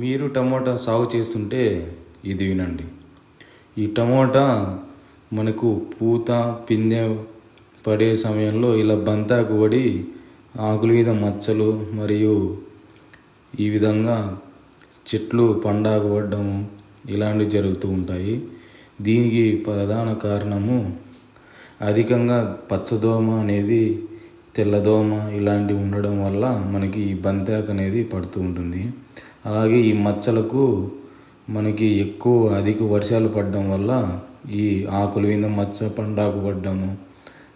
మీరు టమోటా సాగు చేస్తుంటే ఇది వినండి. ఈ టమోటా మనకు పూత పిందె పడే సమయంలో ఇలా బంతాకు పడి ఆకుల మీద మచ్చలు మరియు ఈ విధంగా చెట్లు పండాకు పడ్డము ఇలాంటివి జరుగుతూ ఉంటాయి. దీనికి ప్రధాన కారణము అధికంగా పచ్చదోమ అనేది తెల్లదోమ ఇలాంటివి ఉండడం వల్ల మనకి ఈ బంతాకు అనేది పడుతూ ఉంటుంది. అలాగే ఈ మచ్చలకు మనకి అధిక వర్షాలు పడడం వల్ల ఈ ఆకుల మీద మచ్చ పండాకు పడ్డము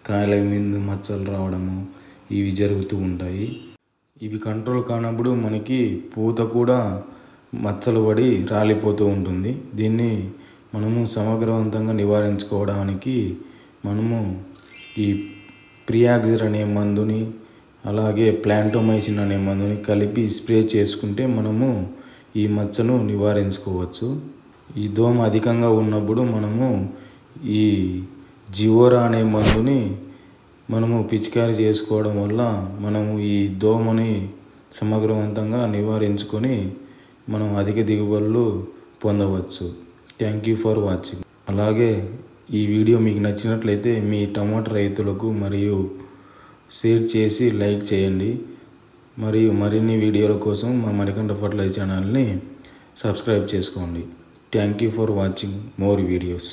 కాయల మీద మచ్చలు రావడము ఇవి జరుగుతూ ఉంటాయి. ఇవి కంట్రోల్ కానప్పుడు మనకి పూత కూడా మచ్చలు పడి రాలిపోతూ ఉంటుంది. దీన్ని మనము సమగ్రవంతంగా నివారించుకోవడానికి మనము ఈ ప్రియాక్సిర్ అనే మందుని అలాగే ప్లాంటోమైసిన్ అనే మందుని కలిపి స్ప్రే చేసుకుంటే మనము ఈ మచ్చను నివారించుకోవచ్చు. ఈ దోమ అధికంగా ఉన్నప్పుడు మనము ఈ జివోరా అనే మందుని మనము పిచికారీ చేసుకోవడం వల్ల మనము ఈ దోమని సమగ్రవంతంగా నివారించుకొని మనం అధిక దిగుబడులు పొందవచ్చు. Thank you for watching. అలాగే ఈ వీడియో మీకు నచ్చినట్లయితే మీ టమాటా రైతులకు మరియు షేర్ చేసి లైక్ చేయండి. మరియు మరిన్ని వీడియోల కోసం మా మణికంఠ ఫర్టిలైజర్ ఛానల్ని సబ్స్క్రైబ్ చేసుకోండి. Thank you for watching more videos.